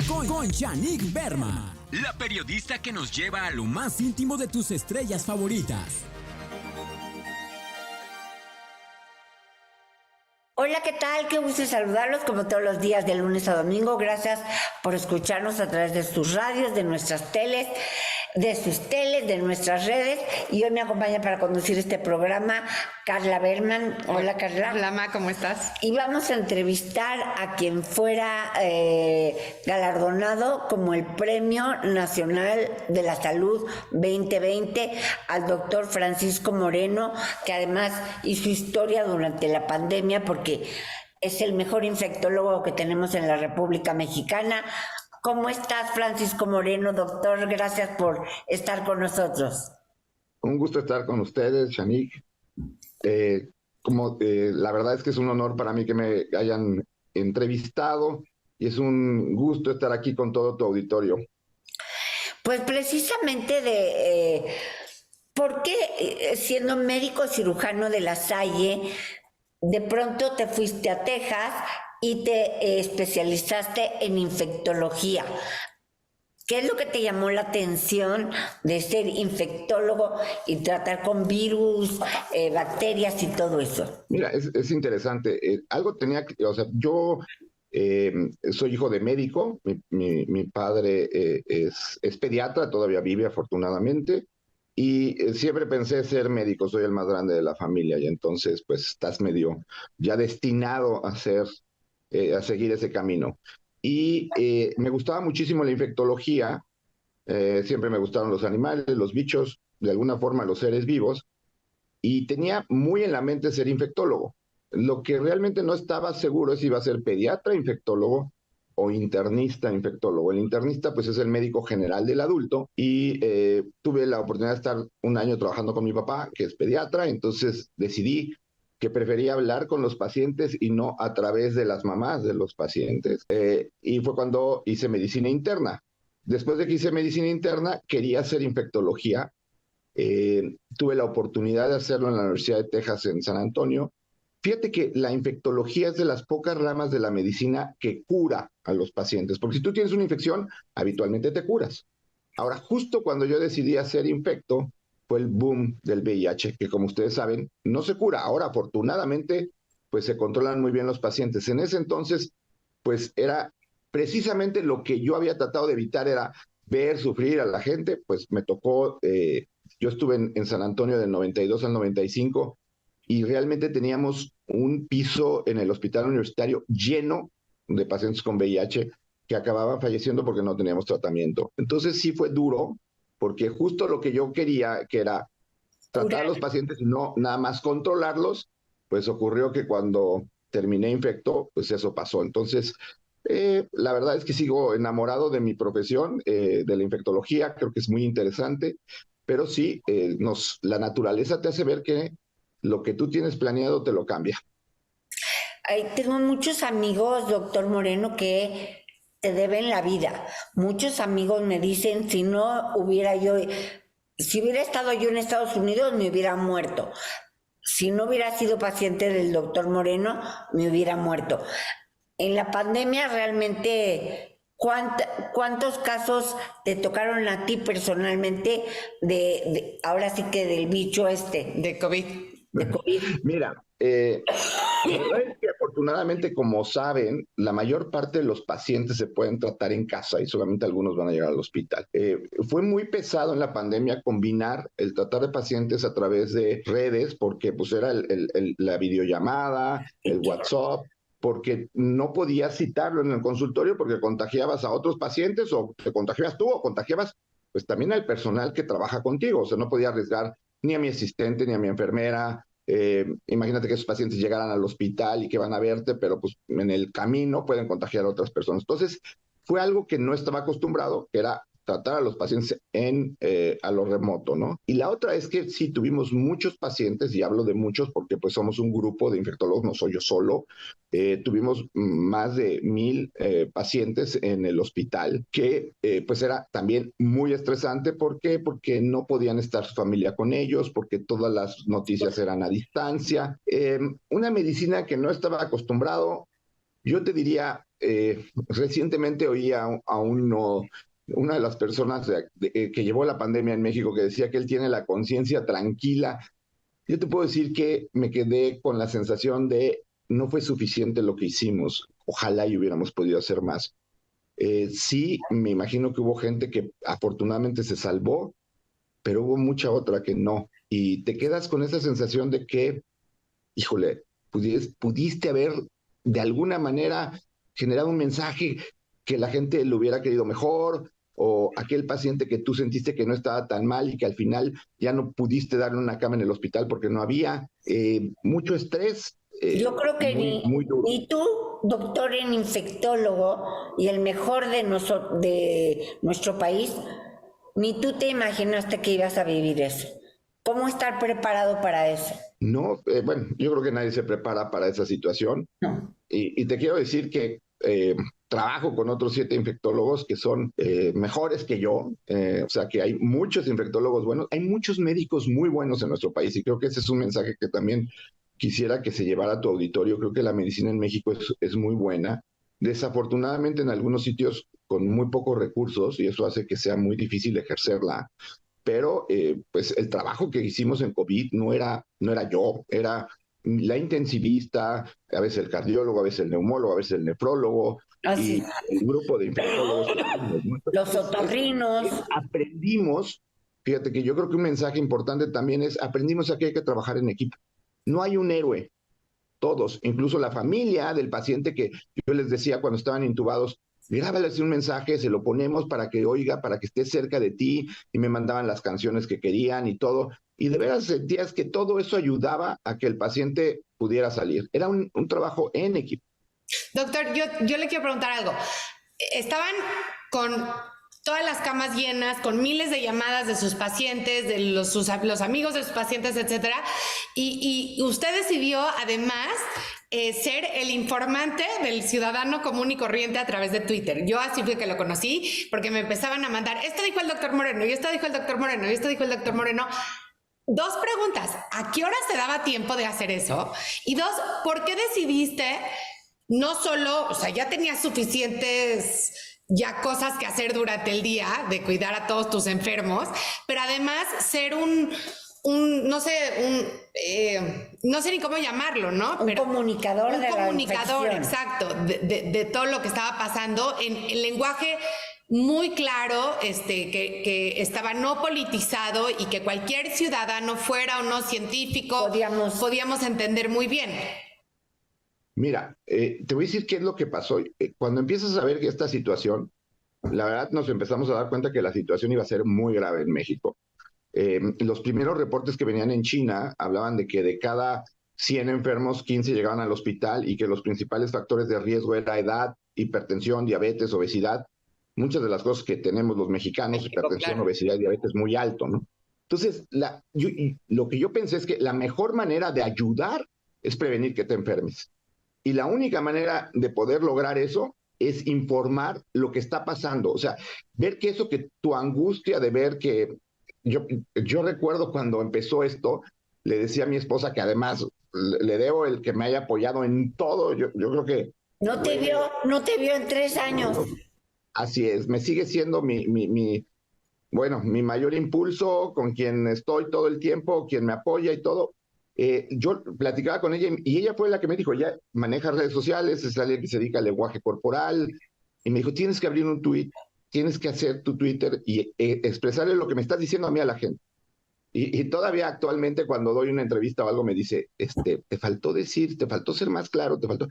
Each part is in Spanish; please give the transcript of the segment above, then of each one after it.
con Shanique Berman, la periodista que nos lleva a lo más íntimo de tus estrellas favoritas. Hola, ¿qué tal? Qué gusto saludarlos como todos los días de lunes a domingo. Gracias por escucharnos a través de sus radios, de nuestras teles, de nuestras redes. Y hoy me acompaña para conducir este programa Carla Berman. Hola, Carla. Hola, Ma, ¿cómo estás? Y vamos a entrevistar a quien fuera galardonado como el Premio Nacional de la Salud 2020 al doctor Francisco Moreno, que además hizo historia durante la pandemia porque es el mejor infectólogo que tenemos en la República Mexicana. ¿Cómo estás, Francisco Moreno, doctor? Gracias por estar con nosotros. Un gusto estar con ustedes, Shanique. La verdad es que es un honor para mí que me hayan entrevistado y es un gusto estar aquí con todo tu auditorio. Pues precisamente ¿por qué siendo médico cirujano de La Salle, de pronto te fuiste a Texas y te especializaste en infectología? ¿Qué es lo que te llamó la atención de ser infectólogo y tratar con virus, bacterias y todo eso? Mira, es interesante. Algo tenía que, yo soy hijo de médico. Mi padre es pediatra, todavía vive afortunadamente. Y siempre pensé ser médico, soy el más grande de la familia y entonces pues estás medio ya destinado a seguir ese camino. Y me gustaba muchísimo la infectología, siempre me gustaron los animales, los bichos, de alguna forma los seres vivos, y tenía muy en la mente ser infectólogo. Lo que realmente no estaba seguro es si iba a ser pediatra infectólogo o internista infectólogo. El internista pues es el médico general del adulto y tuve la oportunidad de estar un año trabajando con mi papá, que es pediatra, entonces decidí que prefería hablar con los pacientes y no a través de las mamás de los pacientes. Y fue cuando hice medicina interna. Después de que hice medicina interna, quería hacer infectología. Tuve la oportunidad de hacerlo en la Universidad de Texas en San Antonio. Fíjate que la infectología es de las pocas ramas de la medicina que cura a los pacientes, porque si tú tienes una infección, habitualmente te curas. Ahora, justo cuando yo decidí hacer infecto, fue el boom del VIH, que como ustedes saben, no se cura. Ahora, afortunadamente, pues se controlan muy bien los pacientes. En ese entonces, pues era precisamente lo que yo había tratado de evitar, era ver sufrir a la gente. Pues me tocó, yo estuve en San Antonio del 92 al 95, y realmente teníamos un piso en el hospital universitario lleno de pacientes con VIH que acababan falleciendo porque no teníamos tratamiento. Entonces sí fue duro, porque justo lo que yo quería, que era tratar a los pacientes y no nada más controlarlos, pues ocurrió que cuando terminé infecto, pues eso pasó. Entonces, la verdad es que sigo enamorado de mi profesión, de la infectología, creo que es muy interesante, pero sí, la naturaleza te hace ver que lo que tú tienes planeado te lo cambia. Tengo muchos amigos, doctor Moreno, que te deben la vida. Muchos amigos me dicen, si hubiera estado yo en Estados Unidos, me hubiera muerto. Si no hubiera sido paciente del doctor Moreno, me hubiera muerto. En la pandemia realmente, ¿cuántos casos te tocaron a ti personalmente ahora sí que del bicho de COVID? Mira, la verdad es que afortunadamente, como saben, la mayor parte de los pacientes se pueden tratar en casa y solamente algunos van a llegar al hospital. Fue muy pesado en la pandemia combinar el tratar de pacientes a través de redes, porque pues era la videollamada, el WhatsApp, porque no podías citarlo en el consultorio porque contagiabas a otros pacientes o te contagiabas tú o contagiabas pues también al personal que trabaja contigo. O sea, no podía arriesgar ni a mi asistente ni a mi enfermera. Imagínate que esos pacientes llegaran al hospital y que van a verte, pero pues en el camino pueden contagiar a otras personas. Entonces, fue algo que no estaba acostumbrado, que era tratar a los pacientes a lo remoto, ¿no? Y la otra es que sí tuvimos muchos pacientes, y hablo de muchos porque pues somos un grupo de infectólogos, no soy yo solo. Tuvimos más de 1,000 pacientes en el hospital, que pues era también muy estresante. ¿Por qué? Porque no podían estar su familia con ellos, porque todas las noticias eran a distancia. Una medicina que no estaba acostumbrado. Yo te diría, recientemente oí una de las personas que llevó la pandemia en México que decía que él tiene la conciencia tranquila. Yo te puedo decir que me quedé con la sensación de no fue suficiente lo que hicimos. Ojalá y hubiéramos podido hacer más. Sí, me imagino que hubo gente que afortunadamente se salvó, pero hubo mucha otra que no. Y te quedas con esa sensación de que, híjole, pudiste haber de alguna manera generado un mensaje que la gente lo hubiera querido mejor, o aquel paciente que tú sentiste que no estaba tan mal y que al final ya no pudiste darle una cama en el hospital porque no había mucho estrés. Yo creo que muy duro. ni tú, doctor en infectólogo y el mejor de nuestro país, ni tú te imaginaste que ibas a vivir eso. ¿Cómo estar preparado para eso? No, bueno, yo creo que nadie se prepara para esa situación. No. Y te quiero decir que trabajo con otros 7 infectólogos que son mejores que yo, o sea que hay muchos infectólogos buenos, hay muchos médicos muy buenos en nuestro país y creo que ese es un mensaje que también quisiera que se llevara a tu auditorio. Creo que la medicina en México es muy buena. Desafortunadamente en algunos sitios con muy pocos recursos y eso hace que sea muy difícil ejercerla, pero pues el trabajo que hicimos en COVID no era yo, era la intensivista, a veces el cardiólogo, a veces el neumólogo, a veces el nefrólogo, Así. y el grupo de infectólogos. Los otorrinos. Aprendimos, fíjate que yo creo que un mensaje importante también es, aprendimos a que hay que trabajar en equipo. No hay un héroe, todos, incluso la familia del paciente que yo les decía cuando estaban intubados, grábales un mensaje, se lo ponemos para que oiga, para que esté cerca de ti, y me mandaban las canciones que querían y todo, y de veras sentías que todo eso ayudaba a que el paciente pudiera salir. Era un trabajo en equipo. Doctor, yo le quiero preguntar algo. Estaban con todas las camas llenas, con miles de llamadas de sus pacientes, de los amigos de sus pacientes, etcétera, y usted decidió además ser el informante del ciudadano común y corriente a través de Twitter. Yo así fue que lo conocí, porque me empezaban a mandar, esto dijo el doctor Moreno, y esto dijo el doctor Moreno, y esto dijo el doctor Moreno. 2 preguntas, ¿a qué hora te daba tiempo de hacer eso? Y 2, ¿por qué decidiste no solo, o sea, ya tenías suficientes ya cosas que hacer durante el día, de cuidar a todos tus enfermos, pero además ser no sé ni cómo llamarlo, ¿no? Un comunicador de la infección. Exacto, de todo lo que estaba pasando en el lenguaje muy claro, que estaba no politizado y que cualquier ciudadano, fuera o no científico, podíamos entender muy bien. Mira, te voy a decir qué es lo que pasó. Cuando empiezas a ver que esta situación, la verdad nos empezamos a dar cuenta que la situación iba a ser muy grave en México. Los primeros reportes que venían en China hablaban de que de cada 100 enfermos, 15 llegaban al hospital y que los principales factores de riesgo era edad, hipertensión, diabetes, obesidad. Muchas de las cosas que tenemos los mexicanos, hipertensión, claro, obesidad y diabetes, muy alto, ¿no? Entonces, lo que yo pensé es que la mejor manera de ayudar es prevenir que te enfermes. Y la única manera de poder lograr eso es informar lo que está pasando. O sea, ver que eso, que tu angustia de ver que... Yo recuerdo cuando empezó esto, le decía a mi esposa que además le debo el que me haya apoyado en todo. Yo creo que... No te vio en 3 años. Así es, me sigue siendo mi mayor impulso, con quien estoy todo el tiempo, quien me apoya y todo. Yo platicaba con ella y ella fue la que me dijo, ya maneja redes sociales, es alguien que se dedica al lenguaje corporal, y me dijo, tienes que abrir un tweet, tienes que hacer tu Twitter y expresarle lo que me estás diciendo a mí a la gente. Y todavía actualmente cuando doy una entrevista o algo me dice, te faltó decir, te faltó ser más claro, te faltó...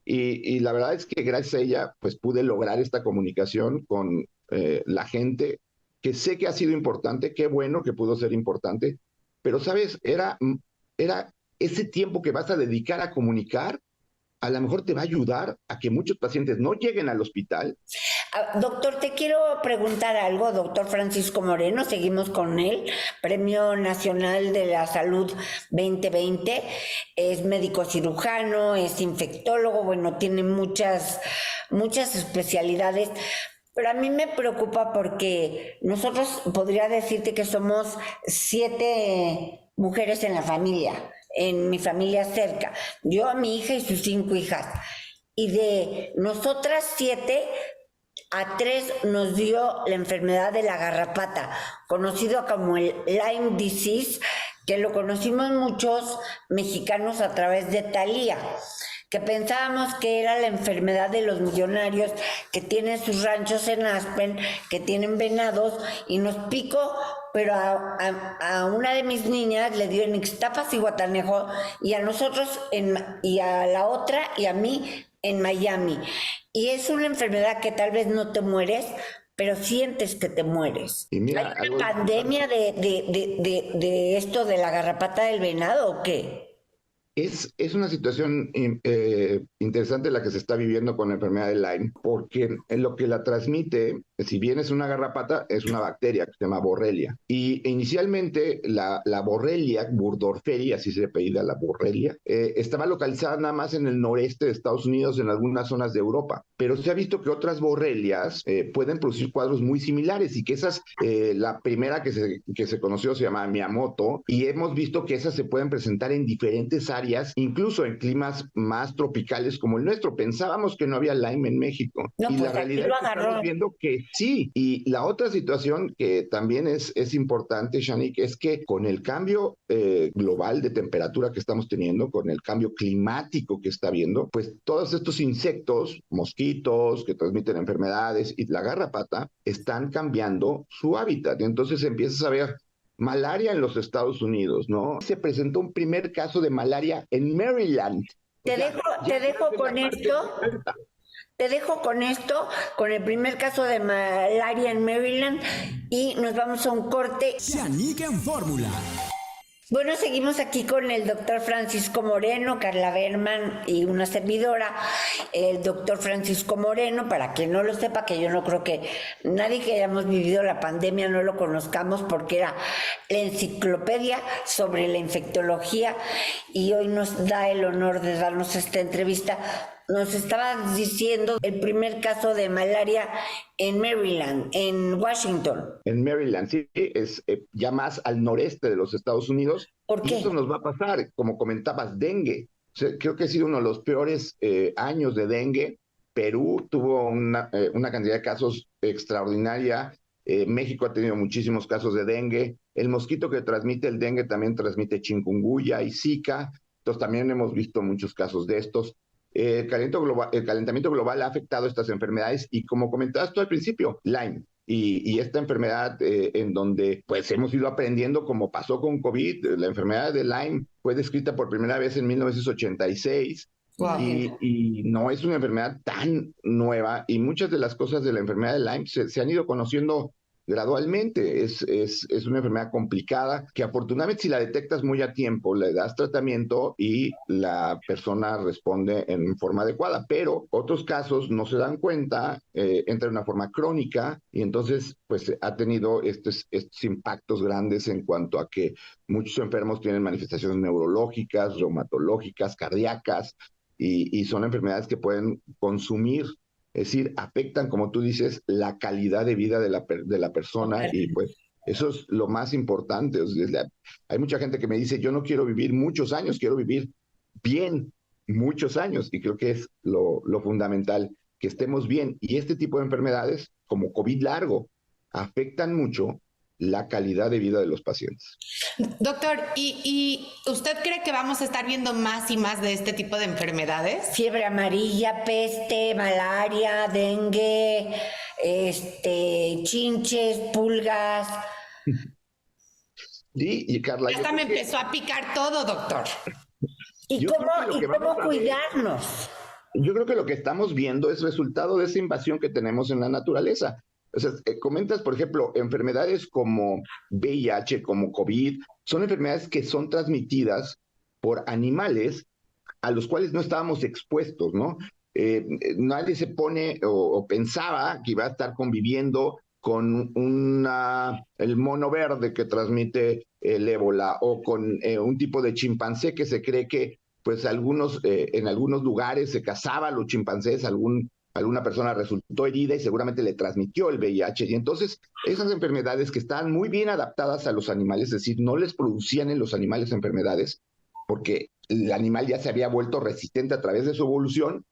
Y la verdad es que gracias a ella pues pude lograr esta comunicación con la gente, que sé que ha sido importante, qué bueno que pudo ser importante, pero sabes, era ese tiempo que vas a dedicar a comunicar, a lo mejor te va a ayudar a que muchos pacientes no lleguen al hospital. Doctor, te quiero preguntar algo, doctor Francisco Moreno, seguimos con él, Premio Nacional de la Salud 2020, es médico cirujano, es infectólogo, bueno, tiene muchas especialidades, pero a mí me preocupa porque nosotros podría decirte que somos 7 mujeres en la familia, en mi familia cerca, yo, a mi hija y sus 5 hijas. y de nosotras 7, a 3 nos dio la enfermedad de la garrapata, conocido como el Lyme disease, que lo conocimos muchos mexicanos a través de Thalía, que pensábamos que era la enfermedad de los millonarios que tienen sus ranchos en Aspen, que tienen venados, y nos picó, pero a una de mis niñas le dio en Ixtapas y Guatanejo, y a nosotros, y a la otra, y a mí en Miami. Y es una enfermedad que tal vez no te mueres, pero sientes que te mueres. Y mira, ¿hay una pandemia de esto de la garrapata del venado o qué? Es una situación interesante la que se está viviendo con la enfermedad de Lyme, porque en lo que la transmite, si bien es una garrapata, es una bacteria que se llama Borrelia. Y inicialmente la Borrelia burgdorferi, así se apellida la Borrelia, estaba localizada nada más en el noreste de Estados Unidos, en algunas zonas de Europa. Pero se ha visto que otras Borrelias pueden producir cuadros muy similares y que esas, la primera que se conoció se llama Miyamoto, y hemos visto que esas se pueden presentar en diferentes áreas, incluso en climas más tropicales como el nuestro. Pensábamos que no había Lyme en México. No, Y pues la realidad es que estamos viendo que sí. Y la otra situación que también es importante, Shanique, es que con el cambio global de temperatura que estamos teniendo, con el cambio climático que está habiendo, pues todos estos insectos, mosquitos que transmiten enfermedades y la garrapata, están cambiando su hábitat. Entonces empiezas a ver malaria en los Estados Unidos, ¿no? Se presentó un primer caso de malaria en Maryland. Te dejo con esto. Te dejo con esto, con el primer caso de malaria en Maryland, y nos vamos a un corte. Shanique en Fórmula. Bueno, seguimos aquí con el doctor Francisco Moreno, Carla Berman y una servidora. El doctor Francisco Moreno, para quien no lo sepa, que yo no creo que nadie que hayamos vivido la pandemia no lo conozcamos, porque era la enciclopedia sobre la infectología, y hoy nos da el honor de darnos esta entrevista. Nos estaba diciendo el primer caso de malaria en Maryland, en Washington. En Maryland, sí, es ya más al noreste de los Estados Unidos. ¿Por qué? Y eso nos va a pasar, como comentabas, dengue. O sea, creo que ha sido uno de los peores años de dengue. Perú tuvo una cantidad de casos extraordinaria. México ha tenido muchísimos casos de dengue. El mosquito que transmite el dengue también transmite chikungunya y Zika. Entonces también hemos visto muchos casos de estos. El calentamiento global ha afectado estas enfermedades y, como comentabas tú al principio, Lyme. Y esta enfermedad en donde pues hemos ido aprendiendo, como pasó con COVID. La enfermedad de Lyme fue descrita por primera vez en 1986. Wow. Y no es una enfermedad tan nueva, y muchas de las cosas de la enfermedad de Lyme se han ido conociendo gradualmente. Es una enfermedad complicada que, afortunadamente, si la detectas muy a tiempo, le das tratamiento y la persona responde en forma adecuada. Pero otros casos no se dan cuenta, entra en una forma crónica, y entonces pues ha tenido estos impactos grandes en cuanto a que muchos enfermos tienen manifestaciones neurológicas, reumatológicas, cardíacas, y son enfermedades que pueden consumir. Es decir, afectan, como tú dices, la calidad de vida de la persona, y pues eso es lo más importante. O sea, hay mucha gente que me dice, yo no quiero vivir muchos años, quiero vivir bien muchos años, y creo que es lo fundamental, que estemos bien. Y este tipo de enfermedades, como COVID largo, afectan mucho la calidad de vida de los pacientes. Doctor, ¿y usted cree que vamos a estar viendo más y más de este tipo de enfermedades? Fiebre amarilla, peste, malaria, dengue, chinches, pulgas. Sí, y Carla, hasta me empezó a picar todo, doctor. ¿Y cómo cuidarnos? Yo creo que lo que estamos viendo es resultado de esa invasión que tenemos en la naturaleza. O sea, comentas, por ejemplo, enfermedades como VIH, como COVID, son enfermedades que son transmitidas por animales a los cuales no estábamos expuestos, ¿no? Nadie se pone o pensaba que iba a estar conviviendo con el mono verde que transmite el ébola, o con un tipo de chimpancé que se cree que pues en algunos lugares se cazaba a los chimpancés, alguna persona resultó herida y seguramente le transmitió el VIH. Y entonces esas enfermedades que estaban muy bien adaptadas a los animales, es decir, no les producían en los animales enfermedades, porque el animal ya se había vuelto resistente a través de su evolución,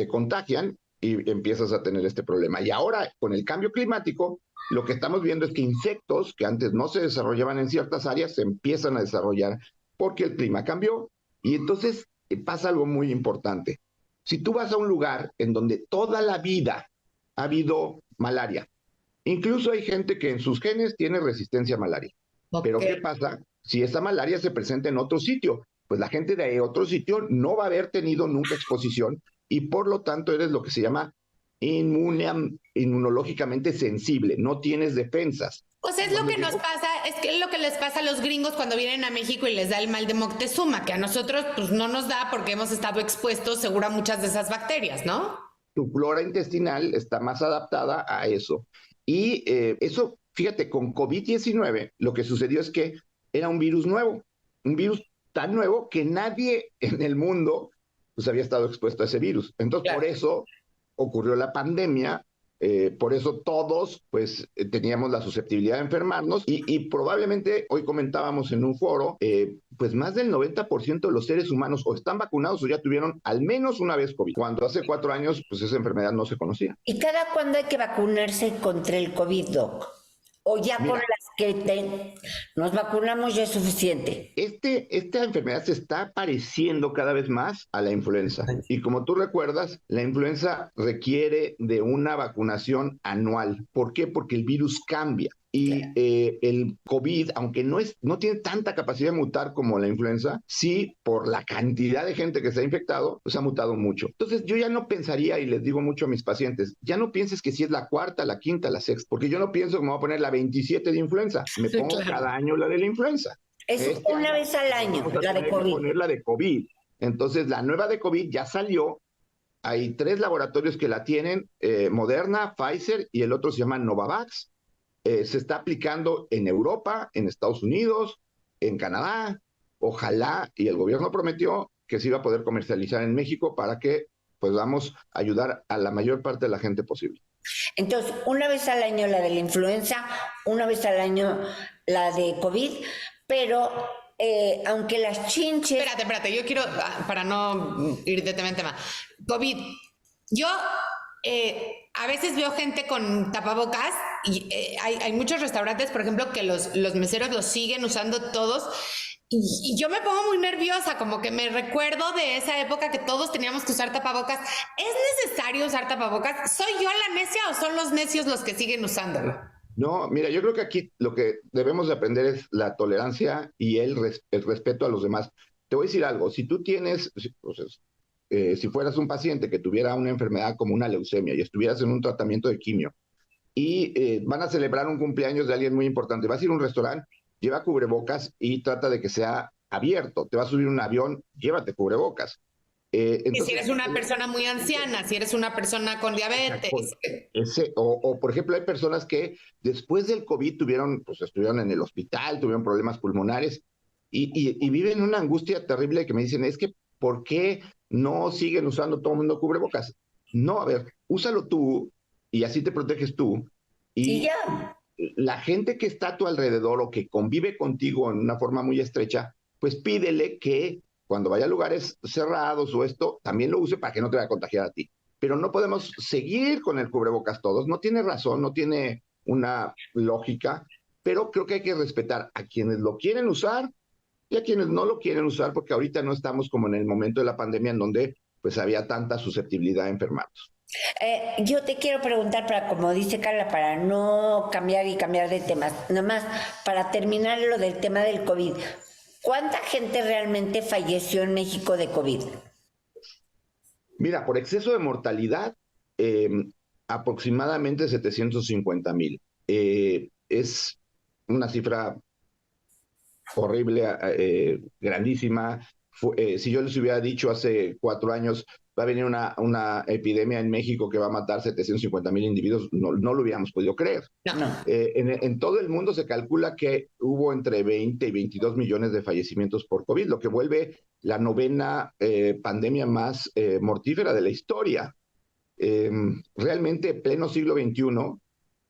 te contagian y empiezas a tener este problema. Y ahora, con el cambio climático, lo que estamos viendo es que insectos que antes no se desarrollaban en ciertas áreas se empiezan a desarrollar porque el clima cambió. Y entonces pasa algo muy importante. Si tú vas a un lugar en donde toda la vida ha habido malaria, incluso hay gente que en sus genes tiene resistencia a malaria. Pero ¿qué pasa si esa malaria se presenta en otro sitio? Pues la gente de otro sitio no va a haber tenido nunca exposición y por lo tanto eres lo que se llama inmunológicamente sensible, no tienes defensas. Pues es lo que nos pasa, es que es lo que les pasa a los gringos cuando vienen a México y les da el mal de Moctezuma, que a nosotros pues no nos da porque hemos estado expuestos seguro a muchas de esas bacterias, ¿no? Tu flora intestinal está más adaptada a eso. Y eso, fíjate, con COVID-19 lo que sucedió es que era un virus nuevo, un virus tan nuevo que nadie en el mundo pues había estado expuesto a ese virus. Entonces, claro, por eso ocurrió la pandemia. Por eso todos pues teníamos la susceptibilidad de enfermarnos y probablemente hoy comentábamos en un foro, pues más del 90% de los seres humanos o están vacunados o ya tuvieron al menos una vez COVID, cuando hace 4 años pues esa enfermedad no se conocía. ¿Y cada cuándo hay que vacunarse contra el COVID, Doc? ¿O ya con las que nos vacunamos ya es suficiente? Esta enfermedad se está pareciendo cada vez más a la influenza. Y como tú recuerdas, la influenza requiere de una vacunación anual. ¿Por qué? Porque el virus cambia. Y el COVID, aunque no tiene tanta capacidad de mutar como la influenza, sí, por la cantidad de gente que se ha infectado, pues ha mutado mucho. Entonces yo ya no pensaría, y les digo mucho a mis pacientes, ya no pienses que si es la cuarta, la quinta, la sexta, porque yo no pienso que me voy a poner la 27 de influenza, me pongo cada año la de la influenza. Es una vez al año, la de COVID. Poner la de COVID. Entonces la nueva de COVID ya salió. Hay 3 laboratorios que la tienen, Moderna, Pfizer y el otro se llama Novavax. Se está aplicando en Europa, en Estados Unidos, en Canadá. Ojalá, y el gobierno prometió que se iba a poder comercializar en México para que podamos ayudar a la mayor parte de la gente posible. Entonces, una vez al año la de la influenza, una vez al año la de COVID, pero aunque las chinches... Espérate, yo quiero, para no ir de tema en tema, COVID, yo... a veces veo gente con tapabocas y hay muchos restaurantes, por ejemplo, que los meseros los siguen usando todos y yo me pongo muy nerviosa, como que me recuerdo de esa época que todos teníamos que usar tapabocas. ¿Es necesario usar tapabocas? ¿Soy yo la necia o son los necios los que siguen usándolo? No, mira, yo creo que aquí lo que debemos de aprender es la tolerancia y el respeto a los demás. Te voy a decir algo, si tú tienes... Pues, si fueras un paciente que tuviera una enfermedad como una leucemia y estuvieras en un tratamiento de quimio y van a celebrar un cumpleaños de alguien muy importante, vas a ir a un restaurante, lleva cubrebocas y trata de que sea abierto. Te vas a subir a un avión, llévate cubrebocas. Entonces, y si eres una persona muy anciana, si eres una persona con diabetes. O por ejemplo, hay personas que después del COVID estuvieron en el hospital, tuvieron problemas pulmonares y viven una angustia terrible que me dicen, es que ¿por qué no siguen usando todo el mundo cubrebocas? No, a ver, úsalo tú y así te proteges tú. Y ya. La gente que está a tu alrededor o que convive contigo en una forma muy estrecha, pues pídele que cuando vaya a lugares cerrados o esto, también lo use para que no te vaya a contagiar a ti. Pero no podemos seguir con el cubrebocas todos. No tiene razón, no tiene una lógica, pero creo que hay que respetar a quienes lo quieren usar y a quienes no lo quieren usar, porque ahorita no estamos como en el momento de la pandemia en donde pues había tanta susceptibilidad a enfermarnos. Yo te quiero preguntar, como dice Carla, para no cambiar de temas, nada más para terminar lo del tema del COVID, ¿cuánta gente realmente falleció en México de COVID? Mira, por exceso de mortalidad, aproximadamente 750,000. Es una cifra horrible, grandísima. Si yo les hubiera dicho hace 4 años va a venir una epidemia en México que va a matar 750,000 individuos, no lo hubiéramos podido creer. No. En todo el mundo se calcula que hubo entre 20 y 22 millones de fallecimientos por COVID, lo que vuelve la 9ª pandemia más mortífera de la historia. Realmente, pleno siglo XXI,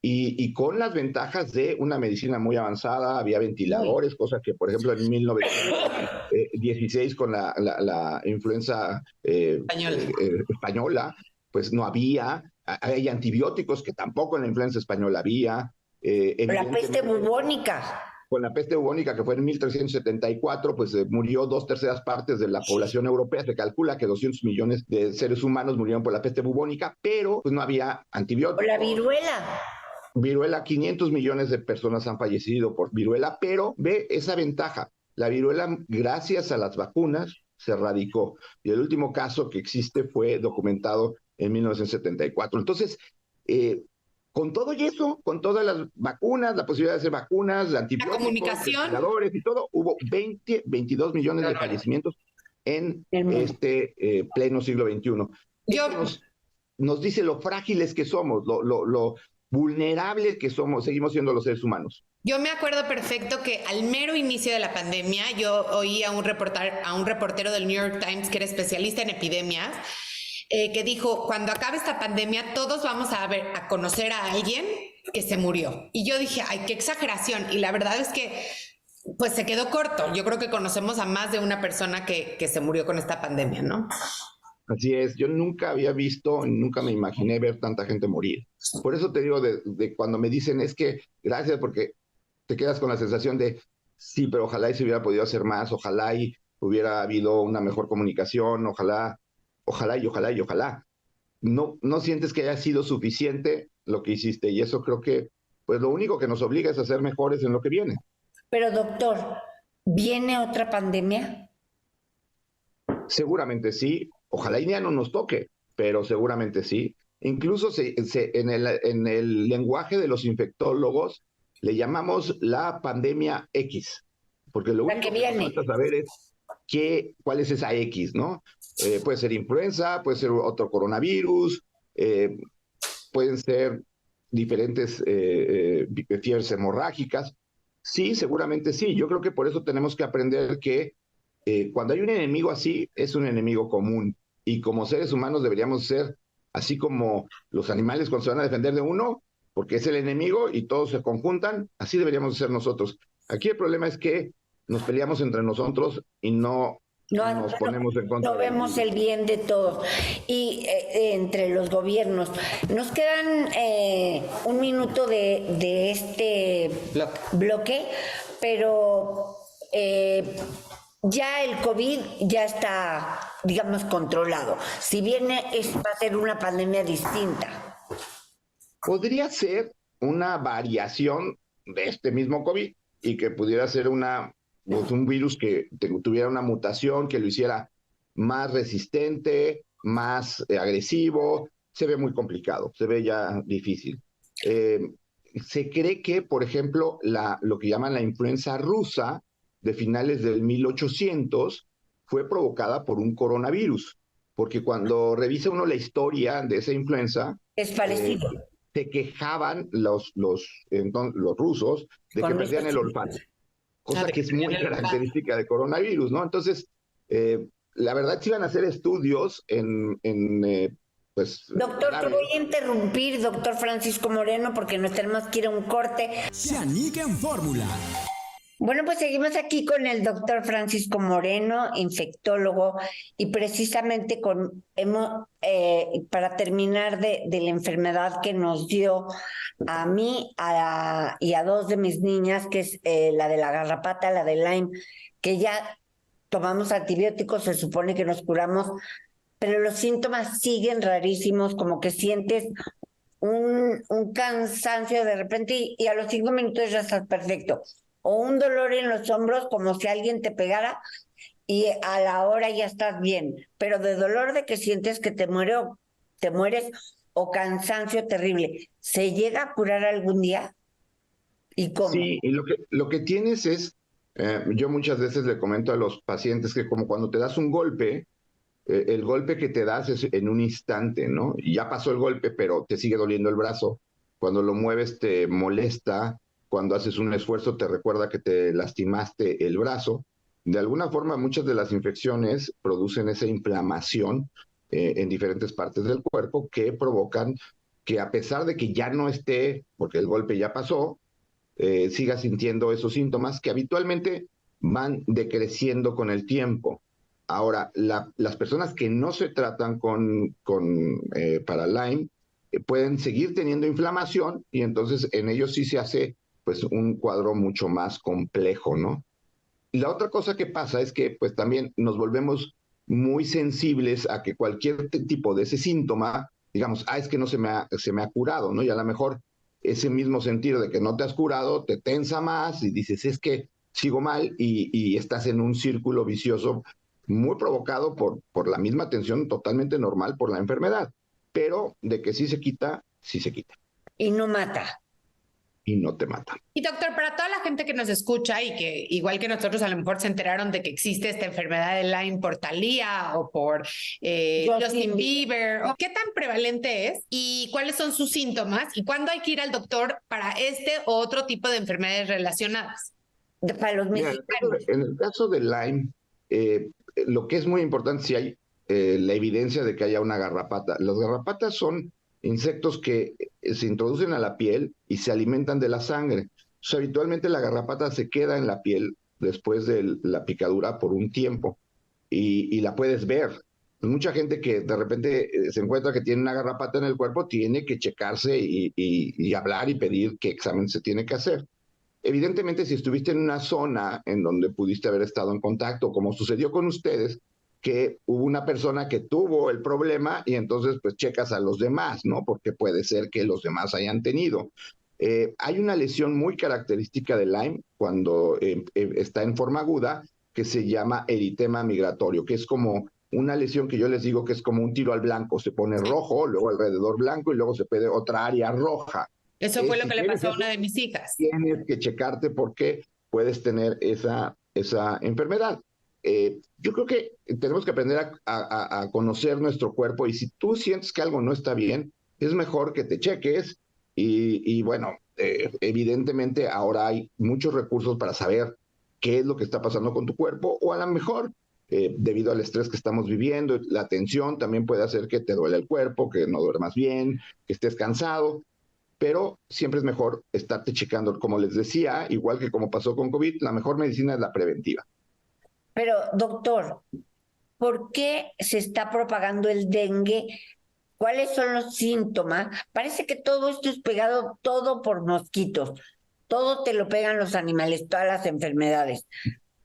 y con las ventajas de una medicina muy avanzada, había ventiladores, cosa que, por ejemplo, en 1916 con la influenza española, pues no había. Hay antibióticos que tampoco en la influenza española había. La peste bubónica. Con la peste bubónica, que fue en 1374, pues murió 2/3 partes de la población europea. Se calcula que 200 millones de seres humanos murieron por la peste bubónica, pero pues no había antibióticos. O la viruela. Viruela, 500 millones de personas han fallecido por viruela, pero ve esa ventaja. La viruela, gracias a las vacunas, se erradicó. Y el último caso que existe fue documentado en 1974. Entonces, con todo y eso, con todas las vacunas, la posibilidad de hacer vacunas, antibióticos, la comunicación, ventiladores y todo, hubo 22 millones de fallecimientos en este pleno siglo XXI. Nos dice lo frágiles que somos, lo vulnerables que somos, seguimos siendo los seres humanos. Yo me acuerdo perfecto que al mero inicio de la pandemia, yo oí a un reportero del New York Times que era especialista en epidemias, que dijo, cuando acabe esta pandemia, todos vamos a conocer a alguien que se murió. Y yo dije, ay, qué exageración. Y la verdad es que, pues se quedó corto. Yo creo que conocemos a más de una persona que se murió con esta pandemia, ¿no? Así es, yo nunca había visto, nunca me imaginé ver tanta gente morir. Por eso te digo, de cuando me dicen, es que gracias, porque te quedas con la sensación de, sí, pero ojalá y se hubiera podido hacer más, ojalá y hubiera habido una mejor comunicación, ojalá. No sientes que haya sido suficiente lo que hiciste, y eso creo que, pues lo único que nos obliga es a ser mejores en lo que viene. Pero doctor, ¿viene otra pandemia? Seguramente sí, ojalá y ya no nos toque, pero seguramente sí. Incluso en el lenguaje de los infectólogos le llamamos la pandemia X, porque lo único que nos falta saber es cuál es esa X, ¿no? Puede ser influenza, puede ser otro coronavirus, pueden ser diferentes fiebres hemorrágicas. Sí, seguramente sí. Yo creo que por eso tenemos que aprender que cuando hay un enemigo así, es un enemigo común. Y como seres humanos deberíamos ser, así como los animales cuando se van a defender de uno, porque es el enemigo y todos se conjuntan, así deberíamos ser nosotros. Aquí el problema es que nos peleamos entre nosotros y no nos ponemos en contra. No vemos el bien de todos. Y entre los gobiernos. Nos quedan un minuto de este bloque, pero ya el COVID ya está, digamos, controlado. Si bien va a ser una pandemia distinta. Podría ser una variación de este mismo COVID y que pudiera ser un virus que tuviera una mutación que lo hiciera más resistente, más agresivo. Se ve muy complicado, se ve ya difícil. Se cree que, por ejemplo, lo que llaman la influenza rusa de finales del 1800 fue provocada por un coronavirus, porque cuando revisa uno la historia de esa influenza, es parecido. Se quejaban los rusos de que perdían el olfato, cosa que es muy característica de coronavirus, ¿no? Entonces, la verdad sí iban a hacer estudios pues... Doctor, te voy a interrumpir, doctor Francisco Moreno, porque nos tenemos que ir a un corte. Shanique en Fórmula. Bueno, pues seguimos aquí con el doctor Francisco Moreno, infectólogo, y precisamente para terminar de la enfermedad que nos dio a mí y a dos de mis niñas, que es la de la garrapata, la de Lyme, que ya tomamos antibióticos, se supone que nos curamos, pero los síntomas siguen rarísimos, como que sientes un cansancio de repente y a los 5 minutos ya estás perfecto. O un dolor en los hombros como si alguien te pegara y a la hora ya estás bien, pero de dolor de que sientes que te mueres o cansancio terrible. ¿Se llega a curar algún día? ¿Y cómo? Sí, y lo que tienes es, yo muchas veces le comento a los pacientes que como cuando te das un golpe, el golpe que te das es en un instante, ¿no? Y ya pasó el golpe, pero te sigue doliendo el brazo. Cuando lo mueves te molesta. Cuando haces un esfuerzo te recuerda que te lastimaste el brazo. De alguna forma, muchas de las infecciones producen esa inflamación en diferentes partes del cuerpo que provocan que a pesar de que ya no esté, porque el golpe ya pasó, siga sintiendo esos síntomas que habitualmente van decreciendo con el tiempo. Ahora, las personas que no se tratan para Lyme pueden seguir teniendo inflamación y entonces en ellos sí se hace pues un cuadro mucho más complejo, ¿no? Y la otra cosa que pasa es que pues también nos volvemos muy sensibles a que cualquier tipo de ese síntoma, digamos, es que no se me ha curado, ¿no? Y a lo mejor ese mismo sentido de que no te has curado te tensa más y dices, es que sigo mal y estás en un círculo vicioso muy provocado por la misma tensión totalmente normal por la enfermedad. Pero de que sí se quita, sí se quita. Y no mata. Y no te mata. Y doctor, para toda la gente que nos escucha y que igual que nosotros a lo mejor se enteraron de que existe esta enfermedad de Lyme por Thalía o por Justin Bieber, ¿qué tan prevalente es y cuáles son sus síntomas y cuándo hay que ir al doctor para este o otro tipo de enfermedades relacionadas? Para los mexicanos. En el caso de Lyme, lo que es muy importante si hay la evidencia de que haya una garrapata. Las garrapatas son insectos que se introducen a la piel y se alimentan de la sangre. Habitualmente la garrapata se queda en la piel después de la picadura por un tiempo y la puedes ver. Mucha gente que de repente se encuentra que tiene una garrapata en el cuerpo tiene que checarse y hablar y pedir qué examen se tiene que hacer. Evidentemente, si estuviste en una zona en donde pudiste haber estado en contacto, como sucedió con ustedes, que hubo una persona que tuvo el problema y entonces pues checas a los demás, ¿no? Porque puede ser que los demás hayan tenido. Hay una lesión muy característica de Lyme cuando está en forma aguda que se llama eritema migratorio, que es como una lesión que yo les digo que es como un tiro al blanco, se pone rojo, luego alrededor blanco y luego se pone otra área roja. Eso fue lo que le pasó a una de mis hijas. Tienes que checarte porque puedes tener esa enfermedad. Yo creo que tenemos que aprender a conocer nuestro cuerpo y si tú sientes que algo no está bien, es mejor que te cheques y bueno, evidentemente ahora hay muchos recursos para saber qué es lo que está pasando con tu cuerpo o a lo mejor debido al estrés que estamos viviendo, la tensión también puede hacer que te duele el cuerpo, que no duermas bien, que estés cansado. Pero siempre es mejor estarte checando. Como les decía, igual que como pasó con COVID, la mejor medicina es la preventiva. Pero, doctor, ¿por qué se está propagando el dengue? ¿Cuáles son los síntomas? Parece que todo esto es pegado todo por mosquitos. Todo te lo pegan los animales, todas las enfermedades.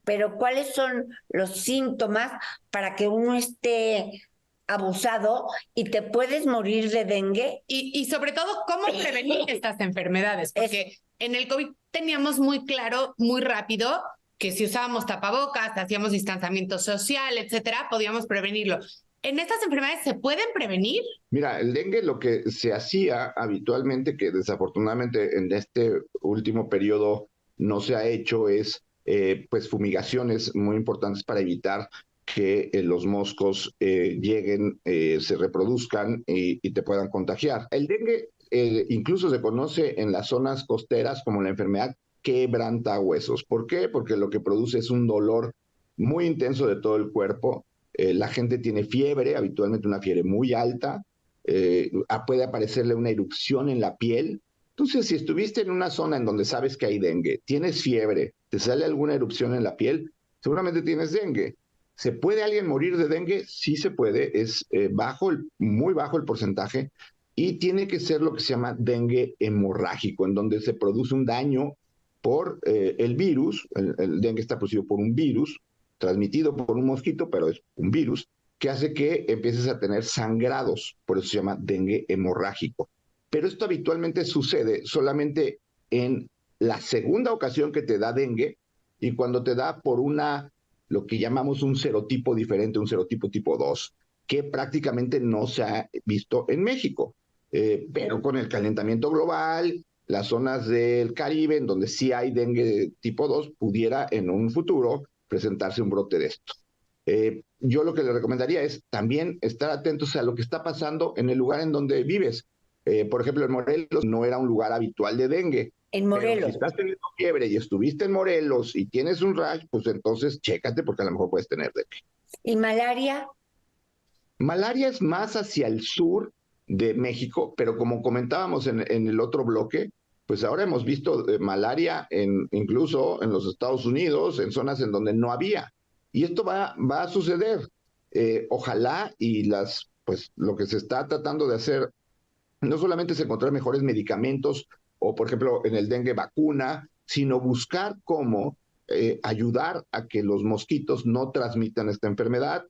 Pero ¿cuáles son los síntomas para que uno esté abusado y te puedes morir de dengue? Y sobre todo, ¿cómo prevenir estas enfermedades? Porque en el COVID teníamos muy claro, muy rápido, que si usábamos tapabocas, hacíamos distanciamiento social, etcétera, podíamos prevenirlo. ¿En estas enfermedades se pueden prevenir? Mira, el dengue lo que se hacía habitualmente, que desafortunadamente en este último periodo no se ha hecho, es pues fumigaciones muy importantes para evitar que los moscos lleguen, se reproduzcan y te puedan contagiar. El dengue incluso se conoce en las zonas costeras como la enfermedad quebrantahuesos. ¿Por qué? Porque lo que produce es un dolor muy intenso de todo el cuerpo. La gente tiene fiebre, habitualmente una fiebre muy alta. Puede aparecerle una erupción en la piel. Entonces, si estuviste en una zona en donde sabes que hay dengue, tienes fiebre, te sale alguna erupción en la piel, seguramente tienes dengue. ¿Se puede alguien morir de dengue? Sí se puede, es muy bajo el porcentaje y tiene que ser lo que se llama dengue hemorrágico, en donde se produce un daño por el virus. El dengue está producido por un virus, transmitido por un mosquito, pero es un virus, que hace que empieces a tener sangrados, por eso se llama dengue hemorrágico. Pero esto habitualmente sucede solamente en la segunda ocasión que te da dengue y cuando te da por lo que llamamos un serotipo diferente, un serotipo tipo 2, que prácticamente no se ha visto en México. Pero con el calentamiento global, las zonas del Caribe, en donde sí hay dengue tipo 2, pudiera en un futuro presentarse un brote de esto. Yo lo que le recomendaría es también estar atentos a lo que está pasando en el lugar en donde vives. Por ejemplo, en Morelos no era un lugar habitual de dengue. En Morelos. Pero si estás teniendo fiebre y estuviste en Morelos y tienes un rash, pues entonces chécate porque a lo mejor puedes tener dengue. ¿Y malaria? Malaria es más hacia el sur de México, pero como comentábamos en el otro bloque, pues ahora hemos visto malaria incluso en los Estados Unidos, en zonas en donde no había. Y esto va a suceder. Ojalá y pues lo que se está tratando de hacer no solamente es encontrar mejores medicamentos o, por ejemplo, en el dengue vacuna, sino buscar cómo ayudar a que los mosquitos no transmitan esta enfermedad,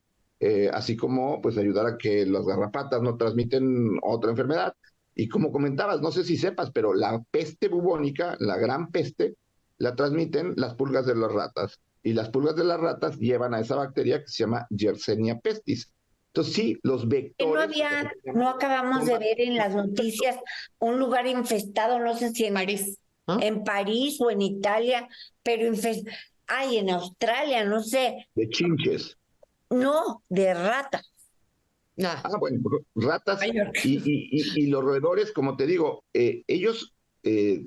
así como pues ayudar a que las garrapatas no transmiten otra enfermedad. Y como comentabas, no sé si sepas, pero la peste bubónica, la gran peste, la transmiten las pulgas de las ratas. Y las pulgas de las ratas llevan a esa bacteria que se llama Yersinia pestis. Entonces sí, los vectores... No acabamos de ver en las noticias un lugar infestado, no sé si en París, ¿no? En París o en Italia, pero en Australia, no sé. De chinches. No, de ratas. Bueno, ratas y los roedores, como te digo, ellos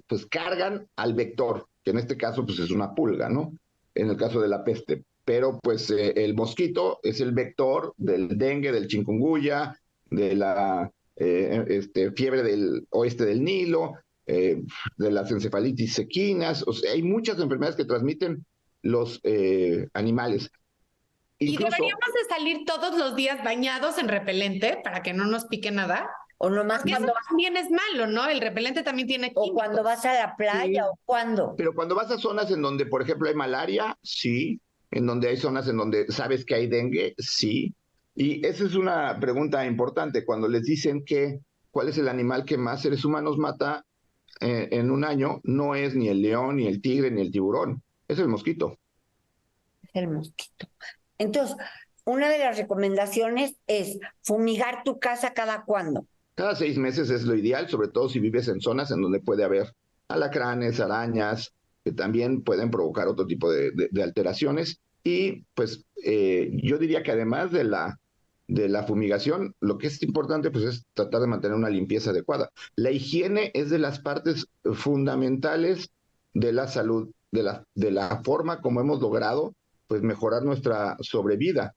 pues cargan al vector, que en este caso pues es una pulga, ¿no? En el caso de la peste. Pero pues el mosquito es el vector del dengue, del chikungunya, de la fiebre del oeste del Nilo, de las encefalitis equinas. O sea, hay muchas enfermedades que transmiten los animales. Incluso, ¿y deberíamos de salir todos los días bañados en repelente para que no nos pique nada? O nomás porque eso también es malo, ¿no? El repelente también tiene químicos. O cuando vas a la playa, sí. O cuando. Pero cuando vas a zonas en donde, por ejemplo, hay malaria, sí. En donde hay zonas en donde sabes que hay dengue, sí. Y esa es una pregunta importante. Cuando les dicen que cuál es el animal que más seres humanos mata en un año, no es ni el león, ni el tigre, ni el tiburón. Es el mosquito. Es el mosquito. Entonces, una de las recomendaciones es fumigar tu casa cada cuándo. Cada 6 meses es lo ideal, sobre todo si vives en zonas en donde puede haber alacranes, arañas, que también pueden provocar otro tipo de alteraciones. Y pues yo diría que además de la fumigación, lo que es importante pues es tratar de mantener una limpieza adecuada. La higiene es de las partes fundamentales de la salud, de la forma como hemos logrado pues mejorar nuestra sobrevida.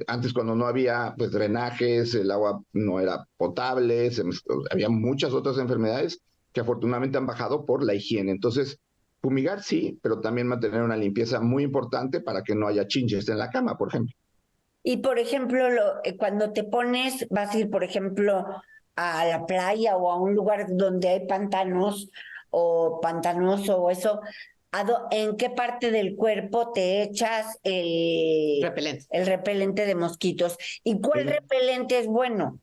Antes, cuando no había pues drenajes, el agua no era potable, había muchas otras enfermedades que afortunadamente han bajado por la higiene. Entonces, fumigar sí, pero también mantener una limpieza muy importante para que no haya chinches en la cama, por ejemplo. Y, por ejemplo, cuando te pones, vas a ir, por ejemplo, a la playa o a un lugar donde hay pantanos o pantanoso o eso, ¿en qué parte del cuerpo te echas el repelente de mosquitos? ¿Y cuál repelente es bueno?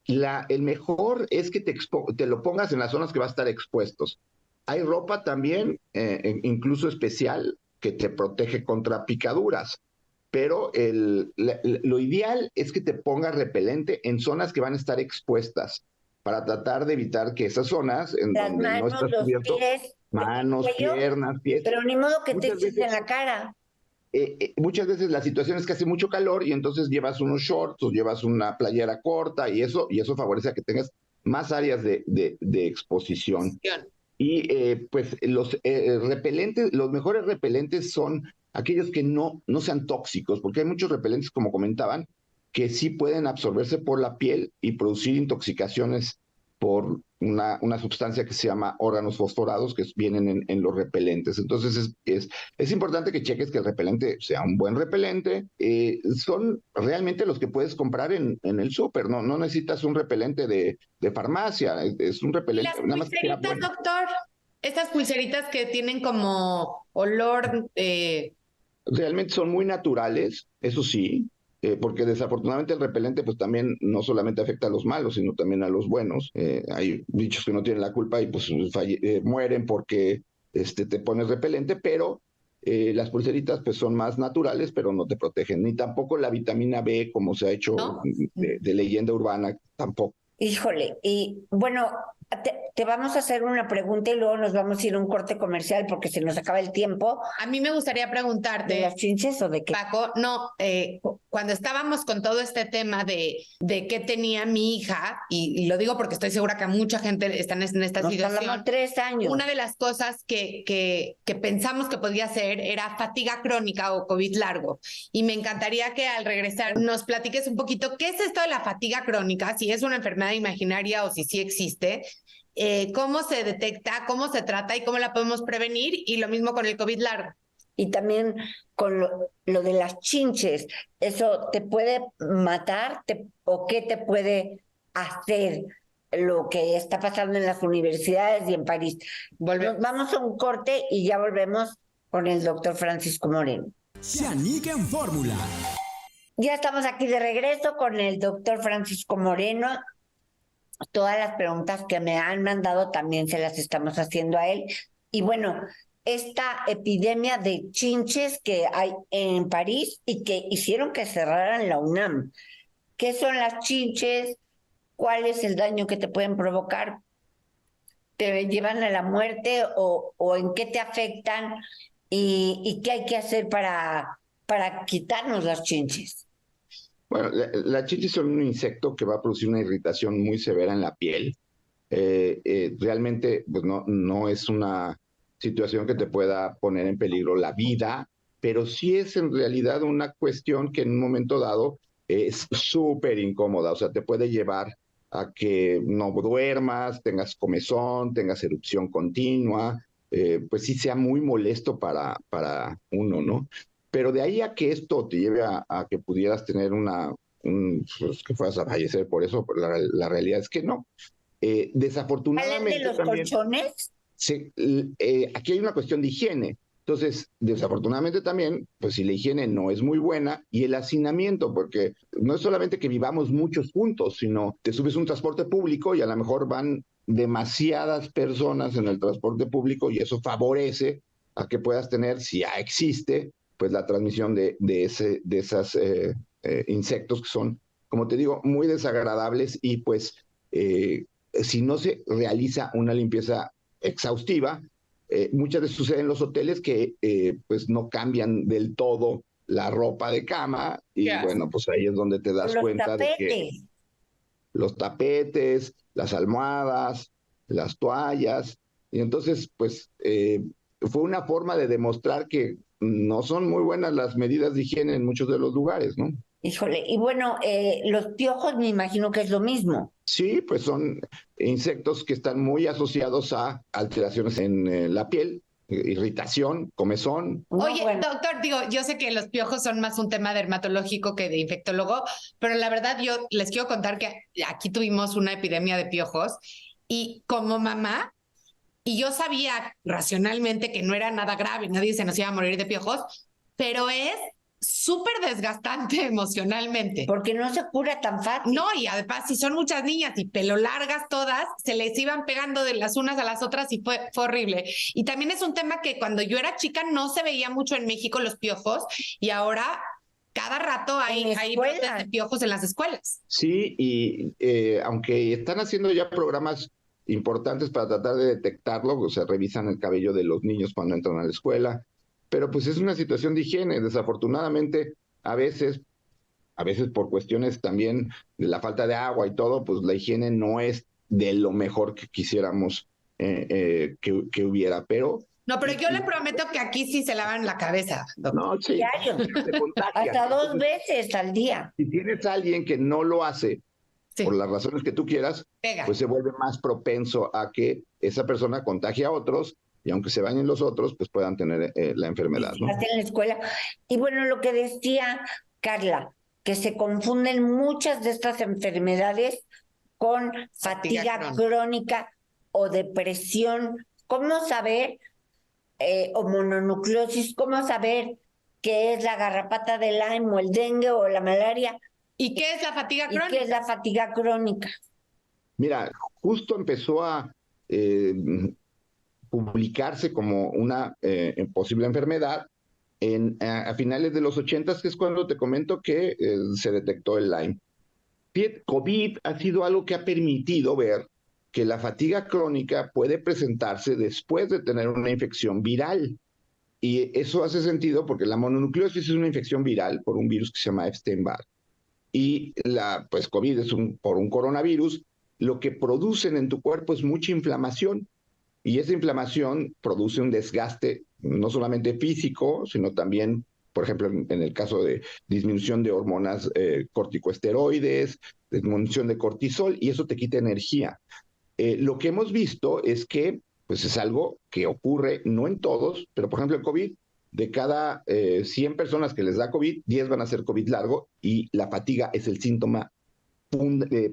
El mejor es que te lo pongas en las zonas que va a estar expuestos. Hay ropa también, incluso especial, que te protege contra picaduras. Pero lo ideal es que te pongas repelente en zonas que van a estar expuestas, para tratar de evitar que esas zonas en donde no estás cubierto, manos, piernas, pies. Pero ni modo que te eches en la cara. Muchas veces la situación es que hace mucho calor y entonces llevas unos shorts o llevas una playera corta y eso favorece a que tengas más áreas de exposición. Y pues los repelentes, los mejores repelentes son aquellos que no sean tóxicos, porque hay muchos repelentes, como comentaban, que sí pueden absorberse por la piel y producir intoxicaciones por una sustancia que se llama órganos fosforados que vienen en los repelentes. Entonces es importante que cheques que el repelente sea un buen repelente. Son realmente los que puedes comprar en el súper, no necesitas un repelente de farmacia, es un repelente. ¿Y las pulseritas, doctor? Estas pulseritas que tienen como olor... Realmente son muy naturales, eso sí, porque desafortunadamente el repelente pues también no solamente afecta a los malos, sino también a los buenos. Hay bichos que no tienen la culpa y pues mueren porque te pones repelente, pero las pulseritas pues son más naturales, pero no te protegen. Ni tampoco la vitamina B, como se ha hecho, ¿no? de leyenda urbana, tampoco. Híjole, y bueno, Te vamos a hacer una pregunta y luego nos vamos a ir a un corte comercial porque se nos acaba el tiempo. A mí me gustaría preguntarte, ¿De las chinches o de qué? Paco, no, cuando estábamos con todo este tema de qué tenía mi hija, y lo digo porque estoy segura que mucha gente está en esta Nos situación. tardamos 3 años. Una de las cosas que pensamos que podía ser era fatiga crónica o COVID largo. Y me encantaría que al regresar nos platiques un poquito qué es esto de la fatiga crónica, si es una enfermedad imaginaria o si sí existe, cómo se detecta, cómo se trata y cómo la podemos prevenir, y lo mismo con el COVID largo. Y también con lo de las chinches, ¿eso te puede matar o qué te puede hacer lo que está pasando en las universidades y en París? Nos vamos a un corte y ya volvemos con el doctor Francisco Moreno. Shanique en Fórmula. Ya estamos aquí de regreso con el doctor Francisco Moreno. Todas las preguntas que me han mandado también se las estamos haciendo a él. Y bueno, esta epidemia de chinches que hay en París y que hicieron que cerraran la UNAM. ¿Qué son las chinches? ¿Cuál es el daño que te pueden provocar? ¿Te llevan a la muerte o en qué te afectan? ¿Y qué hay que hacer para quitarnos las chinches? Bueno, las chinches son un insecto que va a producir una irritación muy severa en la piel. Realmente pues no es una situación que te pueda poner en peligro la vida, pero sí es en realidad una cuestión que en un momento dado es súper incómoda. O sea, te puede llevar a que no duermas, tengas comezón, tengas erupción continua, pues sí sea muy molesto para uno, ¿no? Pero de ahí a que esto te lleve a que pudieras tener pues, que fueras a fallecer por eso, pues la realidad es que no. Desafortunadamente. ¿Hablan de los también, colchones? Sí, aquí hay una cuestión de higiene. Entonces, desafortunadamente también, pues si la higiene no es muy buena, y el hacinamiento, porque no es solamente que vivamos muchos juntos, sino te subes a un transporte público y a lo mejor van demasiadas personas en el transporte público y eso favorece a que puedas tener, si ya existe, pues la transmisión de esos insectos que son, como te digo, muy desagradables y pues si no se realiza una limpieza exhaustiva, muchas veces sucede en los hoteles que pues no cambian del todo la ropa de cama y bueno, pues ahí es donde te das cuenta de que los tapetes, las almohadas, las toallas, y entonces pues fue una forma de demostrar que no son muy buenas las medidas de higiene en muchos de los lugares, ¿no? Híjole, y bueno, los piojos me imagino que es lo mismo. Sí, pues son insectos que están muy asociados a alteraciones en la piel, irritación, comezón. Oye, doctor, digo, yo sé que los piojos son más un tema dermatológico que de infectólogo, pero la verdad yo les quiero contar que aquí tuvimos una epidemia de piojos y como mamá, y yo sabía racionalmente que no era nada grave, nadie se nos iba a morir de piojos, pero es súper desgastante emocionalmente. Porque no se cura tan fácil. No, y además si son muchas niñas y pelo largas todas, se les iban pegando de las unas a las otras y fue horrible. Y también es un tema que cuando yo era chica no se veía mucho en México los piojos y ahora cada rato hay brotes de piojos en las escuelas. Sí, y aunque están haciendo ya programas importantes para tratar de detectarlo, o sea, revisan el cabello de los niños cuando entran a la escuela, pero pues es una situación de higiene. Desafortunadamente, a veces por cuestiones también de la falta de agua y todo, pues la higiene no es de lo mejor que quisiéramos que hubiera, pero... No, pero yo le prometo que aquí sí se lavan la cabeza, doctor. No, sí, se contagia. Hasta 2 veces al día. Si tienes a alguien que no lo hace, por las razones que tú quieras, pues se vuelve más propenso a que esa persona contagie a otros y aunque se bañen los otros, pues puedan tener la enfermedad, ¿no? En la escuela. Y bueno, lo que decía Carla, que se confunden muchas de estas enfermedades con fatiga crónica o depresión. ¿Cómo saber, o mononucleosis, cómo saber qué es la garrapata de Lyme o el dengue o la malaria? ¿Y qué es la fatiga crónica? ¿Y qué es la fatiga crónica? Mira, justo empezó a publicarse como una posible enfermedad a finales de los 80, que es cuando te comento que se detectó el Lyme. COVID ha sido algo que ha permitido ver que la fatiga crónica puede presentarse después de tener una infección viral. Y eso hace sentido porque la mononucleosis es una infección viral por un virus que se llama Epstein-Barr. Y pues COVID es por un coronavirus. Lo que producen en tu cuerpo es mucha inflamación. Y esa inflamación produce un desgaste no solamente físico, sino también, por ejemplo, en el caso de disminución de hormonas corticosteroides, disminución de cortisol, y eso te quita energía. Lo que hemos visto es que pues es algo que ocurre, no en todos, pero por ejemplo el COVID, de cada 100 personas que les da COVID, 10 van a ser COVID largo y la fatiga es el síntoma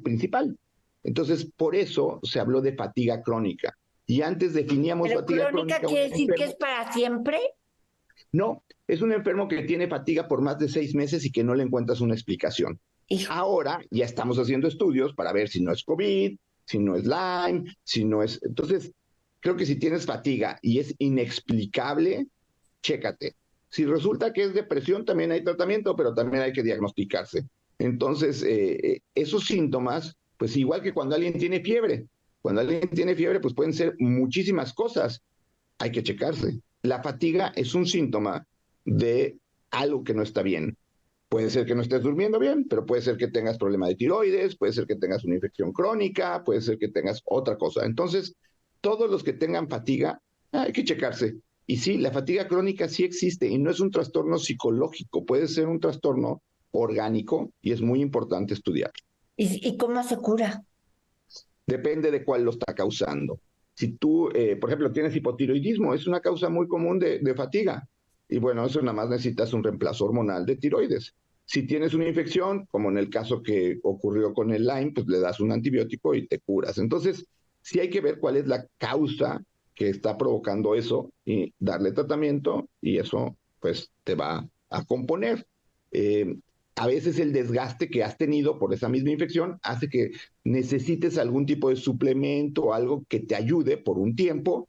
principal. Entonces, por eso se habló de fatiga crónica. Y antes definíamos ¿Pero fatiga crónica. crónica quiere decir que es para siempre? No, es un enfermo que tiene fatiga por más de 6 meses y que no le encuentras una explicación. Hijo. Ahora ya estamos haciendo estudios para ver si no es COVID, si no es Lyme, si no es... Entonces, creo que si tienes fatiga y es inexplicable, chécate. Si resulta que es depresión, también hay tratamiento, pero también hay que diagnosticarse. Entonces, esos síntomas, pues igual que cuando alguien tiene fiebre. Cuando alguien tiene fiebre, pues pueden ser muchísimas cosas. Hay que checarse. La fatiga es un síntoma de algo que no está bien. Puede ser que no estés durmiendo bien, pero puede ser que tengas problema de tiroides, puede ser que tengas una infección crónica, puede ser que tengas otra cosa. Entonces, todos los que tengan fatiga, hay que checarse. Y sí, la fatiga crónica sí existe y no es un trastorno psicológico, puede ser un trastorno orgánico y es muy importante estudiar. ¿Y cómo se cura? Depende de cuál lo está causando. Si tú, por ejemplo, tienes hipotiroidismo, es una causa muy común de fatiga. Y bueno, eso nada más necesitas un reemplazo hormonal de tiroides. Si tienes una infección, como en el caso que ocurrió con el Lyme, pues le das un antibiótico y te curas. Entonces, sí hay que ver cuál es la causa que está provocando eso y darle tratamiento y eso pues te va a componer. A veces el desgaste que has tenido por esa misma infección hace que necesites algún tipo de suplemento o algo que te ayude por un tiempo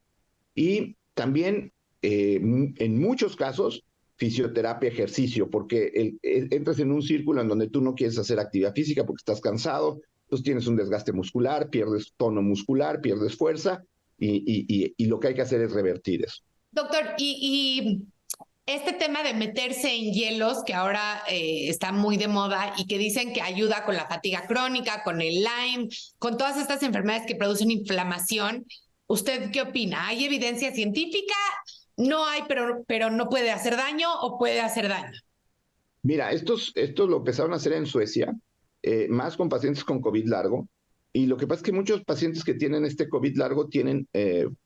y también en muchos casos fisioterapia, ejercicio, porque entras en un círculo en donde tú no quieres hacer actividad física porque estás cansado, entonces tienes un desgaste muscular, pierdes tono muscular, pierdes fuerza y lo que hay que hacer es revertir eso. Doctor, y este tema de meterse en hielos, que ahora está muy de moda y que dicen que ayuda con la fatiga crónica, con el Lyme, con todas estas enfermedades que producen inflamación, ¿usted qué opina? ¿Hay evidencia científica? No hay, pero no puede hacer daño o puede hacer daño. Mira, estos lo empezaron a hacer en Suecia, más con pacientes con COVID largo. Y lo que pasa es que muchos pacientes que tienen este COVID largo tienen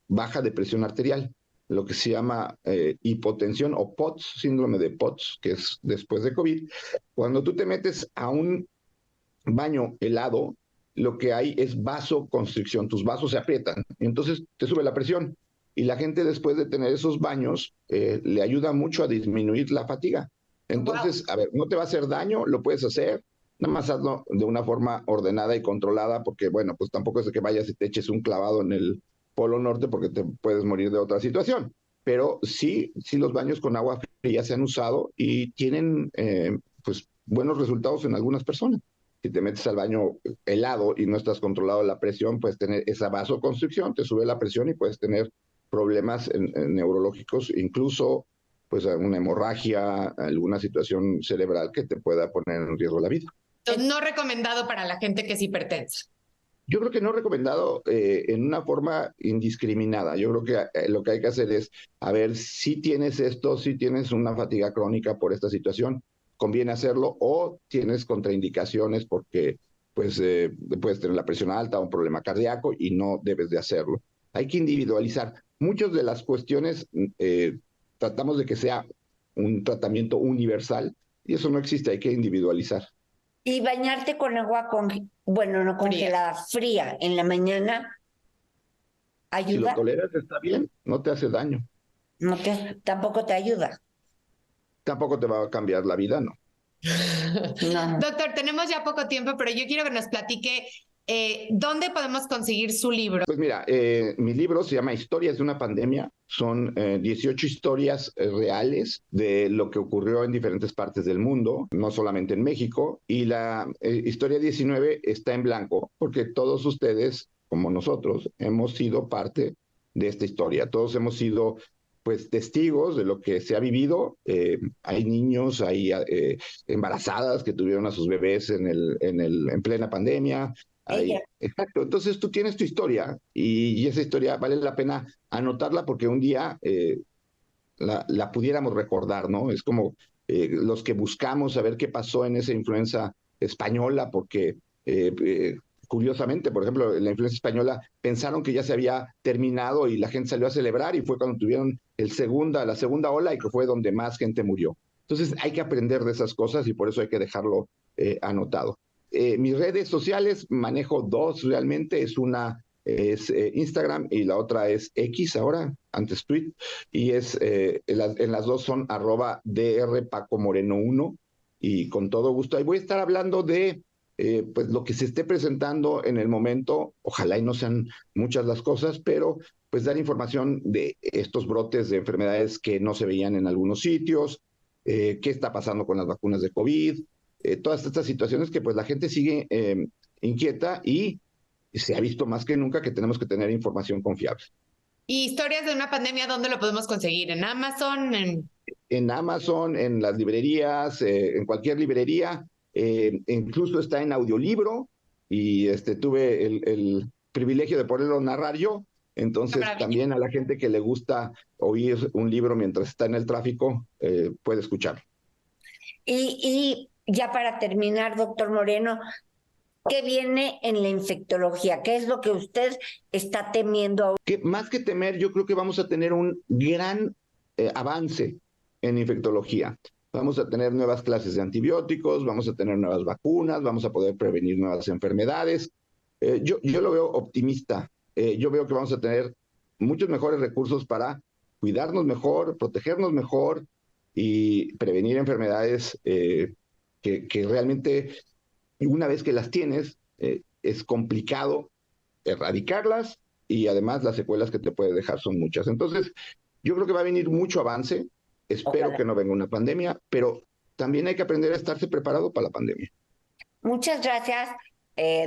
baja de presión arterial, lo que se llama hipotensión o POTS, síndrome de POTS, que es después de COVID. Cuando tú te metes a un baño helado, lo que hay es vasoconstricción, tus vasos se aprietan, y entonces te sube la presión. Y la gente después de tener esos baños le ayuda mucho a disminuir la fatiga. Entonces, a ver, no te va a hacer daño, lo puedes hacer, nada más hazlo de una forma ordenada y controlada, porque bueno, pues tampoco es de que vayas y te eches un clavado en el Polo Norte porque te puedes morir de otra situación. Pero sí los baños con agua fría se han usado y tienen pues buenos resultados en algunas personas. Si te metes al baño helado y no estás controlado la presión, puedes tener esa vasoconstricción, te sube la presión y puedes tener problemas neurológicos, incluso pues una hemorragia, alguna situación cerebral que te pueda poner en riesgo la vida. Entonces, no recomendado para la gente que es hipertensa. Yo creo que no recomendado en una forma indiscriminada. Yo creo que lo que hay que hacer es, a ver, si tienes esto, si tienes una fatiga crónica por esta situación, conviene hacerlo, o tienes contraindicaciones porque pues puedes tener la presión alta o un problema cardíaco y no debes de hacerlo. Hay que individualizar. Muchas de las cuestiones tratamos de que sea un tratamiento universal y eso no existe, hay que individualizar. Y bañarte con agua no congelada, fría en la mañana, ¿ayuda? Si lo toleras está bien, no te hace daño. Tampoco te ayuda. Tampoco te va a cambiar la vida, ¿no? No. Doctor, tenemos ya poco tiempo, pero yo quiero que nos platique ¿dónde podemos conseguir su libro? Pues mira, mi libro se llama Historias de una pandemia. Son 18 historias reales de lo que ocurrió en diferentes partes del mundo, no solamente en México. Y la historia 19 está en blanco porque todos ustedes como nosotros, hemos sido parte de esta historia. Todos hemos sido pues testigos de lo que se ha vivido. Hay niños, hay embarazadas que tuvieron a sus bebés en plena pandemia. Exacto. Entonces tú tienes tu historia y esa historia vale la pena anotarla porque un día la pudiéramos recordar, ¿no? Es como los que buscamos saber qué pasó en esa influenza española, porque curiosamente, por ejemplo, la influenza española pensaron que ya se había terminado y la gente salió a celebrar y fue cuando tuvieron la segunda ola y que fue donde más gente murió. Entonces hay que aprender de esas cosas y por eso hay que dejarlo anotado. Mis redes sociales, manejo dos realmente, una es Instagram y la otra es X ahora, antes Tweet, y en las dos son @drpacomoreno1 y con todo gusto ahí voy a estar hablando de pues lo que se esté presentando en el momento. Ojalá y no sean muchas las cosas, pero pues dar información de estos brotes de enfermedades que no se veían en algunos sitios, qué está pasando con las vacunas de COVID, todas estas situaciones que pues la gente sigue inquieta y se ha visto más que nunca que tenemos que tener información confiable. ¿Y historias de una pandemia dónde lo podemos conseguir? ¿En Amazon? En Amazon, en las librerías, en cualquier librería. Incluso está en audiolibro y tuve el privilegio de poderlo narrar yo. Entonces también a la gente que le gusta oír un libro mientras está en el tráfico puede escucharlo. Y ya para terminar, doctor Moreno, ¿qué viene en la infectología? ¿Qué es lo que usted está temiendo ahora? Más que temer, yo creo que vamos a tener un gran avance en infectología. Vamos a tener nuevas clases de antibióticos, vamos a tener nuevas vacunas, vamos a poder prevenir nuevas enfermedades. Yo lo veo optimista. Yo veo que vamos a tener muchos mejores recursos para cuidarnos mejor, protegernos mejor y prevenir enfermedades que realmente, una vez que las tienes, es complicado erradicarlas y además las secuelas que te puede dejar son muchas. Entonces, yo creo que va a venir mucho avance. Espero que no venga una pandemia, pero también hay que aprender a estarse preparado para la pandemia. Muchas gracias,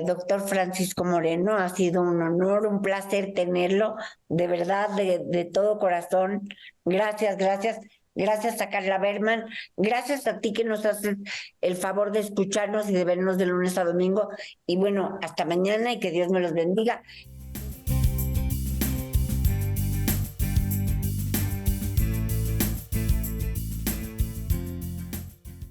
doctor Francisco Moreno. Ha sido un honor, un placer tenerlo, de verdad, de todo corazón. Gracias, gracias. Gracias a Carla Berman. Gracias a ti que nos haces el favor de escucharnos y de vernos de lunes a domingo. Y bueno, hasta mañana y que Dios me los bendiga.